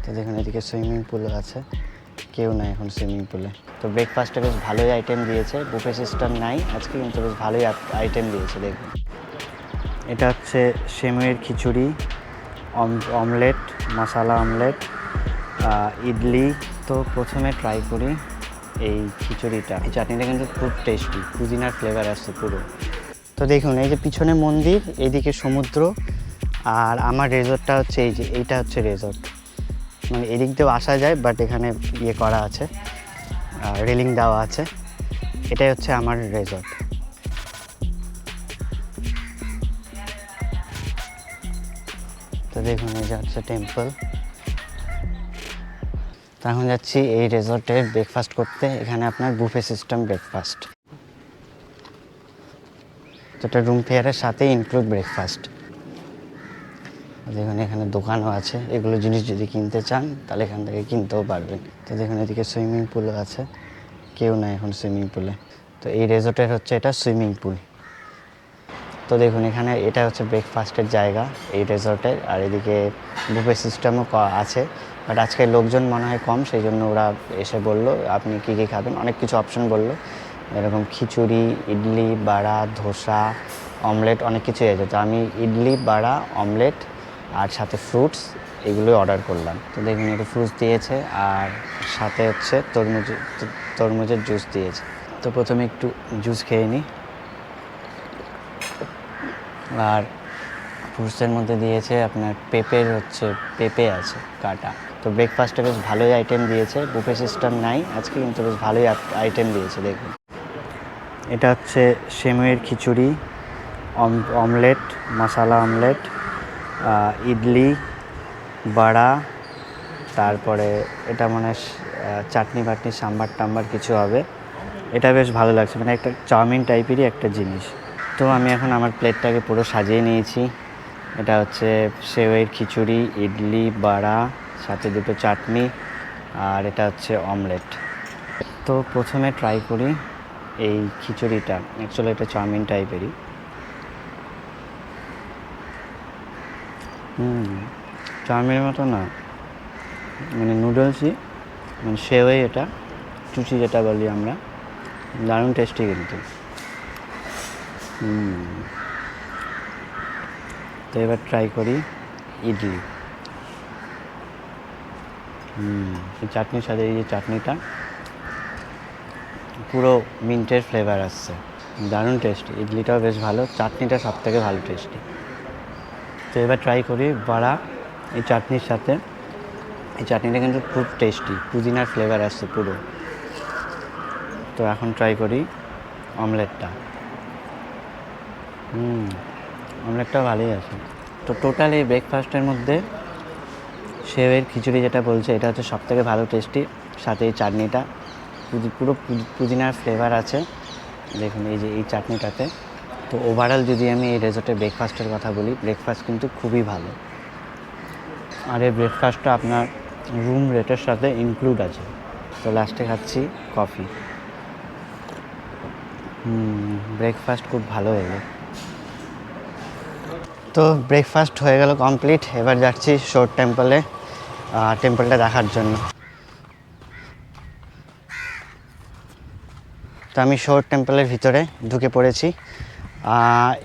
তো দেখুন এদিকে সুইমিং পুল আছে, কেউ নাই এখন সুইমিং পুলে। তো ব্রেকফাস্টে বেশ ভালোই আইটেম দিয়েছে, বুফে সিস্টেম নাই আজকে, কিন্তু বেশ ভালোই আইটেম দিয়েছে। দেখুন এটা হচ্ছে সেমইয়ের খিচুড়ি, অমলেট, মশালা অমলেট, ইডলি। তো প্রথমে ট্রাই করি এই খিচুড়িটা। এই চাটনিটা কিন্তু খুব টেস্টি, পুদিনার ফ্লেভার আসছে পুরো। তো দেখুন এই যে পিছনে মন্দির, এইদিকে সমুদ্র, আর আমার রেজর্টটা হচ্ছে এই যে এইটা হচ্ছে রেজর্ট। মানে এদিক দিয়েও আসা যায়, বাট এখানে ইয়ে করা আছে, রেলিং দেওয়া আছে। এটাই হচ্ছে আমার রেজর্ট। তো দেখুন এই যে হচ্ছে টেম্পল। তো এখন যাচ্ছি এই রেজর্টের ব্রেকফাস্ট করতে। এখানে আপনার বুফে সিস্টেম ব্রেকফাস্ট, তো এটা রুম ফেয়ারের সাথে ইনক্লুড ব্রেকফাস্ট। দেখুন এখানে দোকানও আছে, এগুলো জিনিস যদি কিনতে চান তাহলে এখান থেকে কিনতেও পারবেন। তো দেখুন এদিকে সুইমিং পুলও আছে, কেউ নাই এখন সুইমিং পুলে। তো এই রেজর্টের হচ্ছে এটা সুইমিং পুল। তো দেখুন এখানে এটা হচ্ছে ব্রেকফাস্টের জায়গা এই রেজর্টের, আর এদিকে বুফে সিস্টেমও আছে। বাট আজকে লোকজন মনে হয় কম, সেই জন্য ওরা এসে বললো আপনি কী কী খাবেন, অনেক কিছু অপশন বললো, এরকম খিচুড়ি, ইডলি, বড়া, ধোসা, অমলেট, অনেক কিছুই আছে। তো আমি ইডলি, বড়া, অমলেট আর সাথে ফ্রুটস এগুলোই অর্ডার করলাম। তো দেখুন একটু ফ্রুটস দিয়েছে, আর সাথে হচ্ছে তরমুজের জুস দিয়েছে। তো প্রথমে একটু জুস খেয়ে নিই। আর ফ্রুটসের মধ্যে দিয়েছে আপনার পেঁপে আছে কাটা। তো ব্রেকফাস্টে বেশ ভালোই আইটেম দিয়েছে, বুফে সিস্টেম নাই আজকে, কিন্তু বেশ ভালোই আইটেম দিয়েছে। দেখুন এটা হচ্ছে সেমইয়ের খিচুড়ি, অমলেট, মশালা অমলেট, ইডলি, বড়া, তারপরে এটা মানে চাটনি বাটনি সাম্বার টাম্বার কিছু হবে। এটা বেশ ভালো লাগছে, মানে একটা চাউমিন টাইপেরই একটা জিনিস। তো আমি এখন আমার প্লেটটাকে পুরো সাজিয়ে নিয়েছি। এটা হচ্ছে সেওয়ের খিচুড়ি, ইডলি, বড়া, সাথে দুটো চাটনি, আর এটা হচ্ছে অমলেট। তো প্রথমে ট্রাই করি এই খিচুড়িটা। অ্যাকচুয়ালি এটা চাউমিন টাইপেরই। চাউমিনের মতো না, মানে নুডলসই, মানে সেওই, এটা চুচি যেটা বলি আমরা, দারুণ টেস্টি কিন্তু। তো এবার ট্রাই করি ইডলি। এই চাটনির সাথে এই যে চাটনিটা, পুরো মিন্টের ফ্লেভার আসছে, দারুণ টেস্টি। ইডলিটাও বেশ ভালো, চাটনিটা সব থেকে ভালো টেস্টি। তো এবার ট্রাই করি বড়া এই চাটনির সাথে। এই চাটনিটা কিন্তু খুব টেস্টি, পুদিনার ফ্লেভার আসছে পুরো। তো এখন ট্রাই করি অমলেটটা। অমলেটটাও ভালোই আছে। তো টোটাল এই ব্রেকফাস্টের মধ্যে সেওয়ের খিচুড়ি যেটা বলছে এটা হচ্ছে সবথেকে ভালো টেস্টি, সাথে এই চাটনিটা পুরো পুদিনার ফ্লেভার আছে। দেখুন এই যে এই চাটনিটাতে। তো ওভারঅল যদি আমি এই রেজর্টের ব্রেকফাস্টের কথা বলি, ব্রেকফাস্ট কিন্তু খুবই ভালো। আর এই ব্রেকফাস্টটা আপনার রুম রেটের সাথে ইনক্লুড আছে। তো লাস্টে খাচ্ছি কফি। ব্রেকফাস্ট খুব ভালো হলো। তো ব্রেকফাস্ট হয়ে গেল কমপ্লিট। এবার যাচ্ছি শোর টেম্পলে, টেম্পলটা দেখার জন্য। তো আমি শোর টেম্পলের ভিতরে ঢুকে পড়েছি।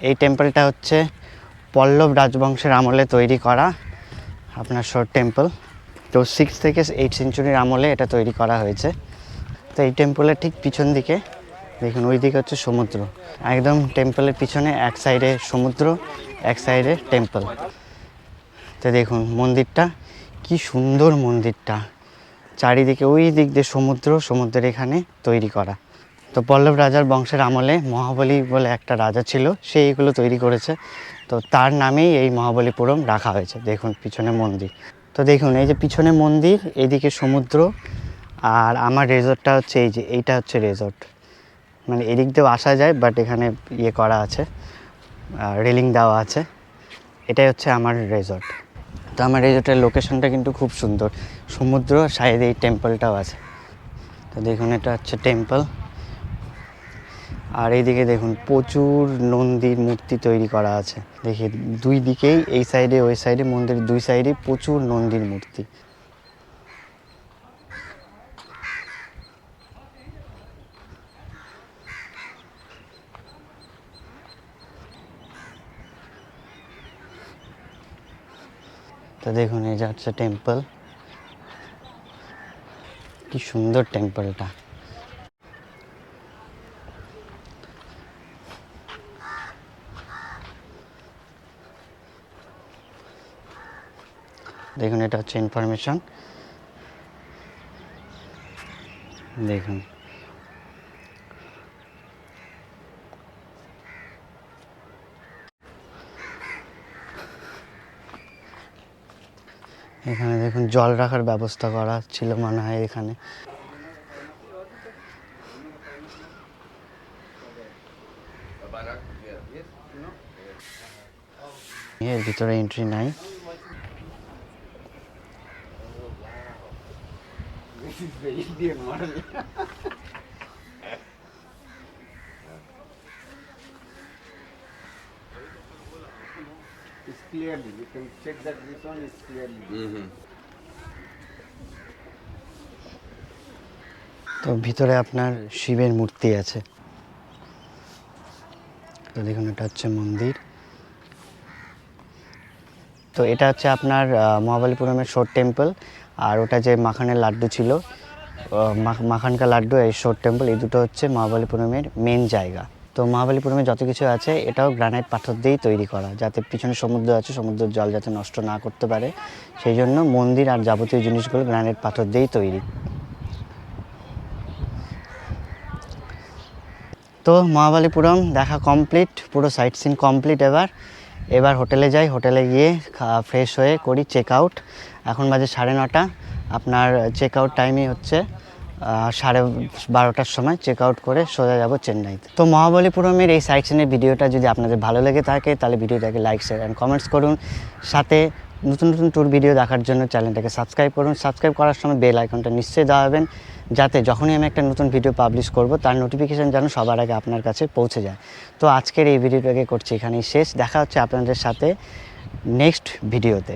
এই টেম্পলটা হচ্ছে পল্লব রাজবংশের আমলে তৈরি করা আপনার শোর টেম্পল। তো 6 থেকে 8 সেঞ্চুরির আমলে এটা তৈরি করা হয়েছে। তো এই টেম্পলের ঠিক পিছন দিকে দেখুন, ওই দিকে হচ্ছে সমুদ্র। একদম টেম্পলের পিছনে এক সাইডে সমুদ্র, এক সাইডে টেম্পল। তো দেখুন মন্দিরটা কি সুন্দর, মন্দিরটা চারিদিকে ওই দিক দিয়ে সমুদ্র, সমুদ্রের এখানে তৈরি করা। তো পল্লব রাজার বংশের আমলে মহাবলী বলে একটা রাজা ছিল, সে এইগুলো তৈরি করেছে। তো তার নামেই এই মহাবলীপুরম রাখা হয়েছে। দেখুন পিছনে মন্দির। তো দেখুন এই যে পিছনে মন্দির, এইদিকে সমুদ্র, আর আমার রেজর্টটা হচ্ছে এই যে এইটা হচ্ছে রেজর্ট। মানে এদিক দিয়েও আসা যায়, বাট এখানে ইয়ে করা আছে, রেলিং দেওয়া আছে। এটাই হচ্ছে আমার রেজর্ট। তো আমার রেজর্টের লোকেশনটা কিন্তু খুব সুন্দর, সমুদ্র, সাইডে এই টেম্পলটাও আছে। তো দেখুন এটা হচ্ছে টেম্পল, আর এইদিকে দেখুন প্রচুর নন্দীর মূর্তি তৈরি করা আছে। দেখি দুই দিকেই, এই সাইডে ওই সাইডে, মন্দিরের দুই সাইডে প্রচুর নন্দীর মূর্তি। তো দেখুন এই যে হচ্ছে টেম্পল, কি সুন্দর টেম্পলটা। দেখুন এটা হচ্ছে ইনফরমেশন, দেখুন এখানে দেখুন জল রাখার ব্যবস্থা করা ছিল মনে হয় এখানে। এর ভিতরে এন্ট্রি নাই। It's clearly, you can check that this one is clearly. তো ভিতরে আপনার শিবের মূর্তি আছে। তো দেখুন এটা হচ্ছে মন্দির। তো এটা হচ্ছে আপনার মহাবলীপুরমের শোর টেম্পল, আর ওটা যে মাখানের লাড্ডু ছিল, মাখান কা লাড্ডু, এই শোর টেম্পল, এই দুটো হচ্ছে মহাবলীপুরমের মেন জায়গা। তো মহাবলীপুরমে যত কিছু আছে এটাও গ্রানাইট পাথর দিয়েই তৈরি করা, যাতে পিছনে সমুদ্র আছে, সমুদ্রের জল যাতে নষ্ট না করতে পারে, সেই জন্য মন্দির আর যাবতীয় জিনিসগুলো গ্রানাইট পাথর দিয়েই তৈরি। তো মহাবলীপুরম দেখা কমপ্লিট, পুরো সাইট সিন কমপ্লিট। এবার হোটেলে যাই, হোটেলে গিয়ে ফ্রেশ হয়ে করি চেক আউট। এখন বাজে 9:30, আপনার চেক আউট টাইমই হচ্ছে 12:30 সময়। চেক আউট করে সোজা যাব চেন্নাইতে। তো মহাবলীপুরমের এই সাইট সিনের ভিডিওটা যদি আপনাদের ভালো লেগে থাকে তাহলে ভিডিওটাকে লাইক, শেয়ার অ্যান্ড কমেন্টস করুন। সাথে নতুন নতুন ট্যুর ভিডিও দেখার জন্য চ্যানেলটাকে সাবস্ক্রাইব করুন। সাবস্ক্রাইব করার সময় বেল আইকনটা নিশ্চয়ই দাবাবেন, যাতে যখনই আমি একটা নতুন ভিডিও পাবলিশ করব তার নোটিফিকেশান যেন সবার আগে আপনার কাছে পৌঁছে যায়। তো আজকের এই ভিডিওটাকে করছি এখানেই শেষ। দেখা হচ্ছে আপনাদের সাথে নেক্সট ভিডিওতে।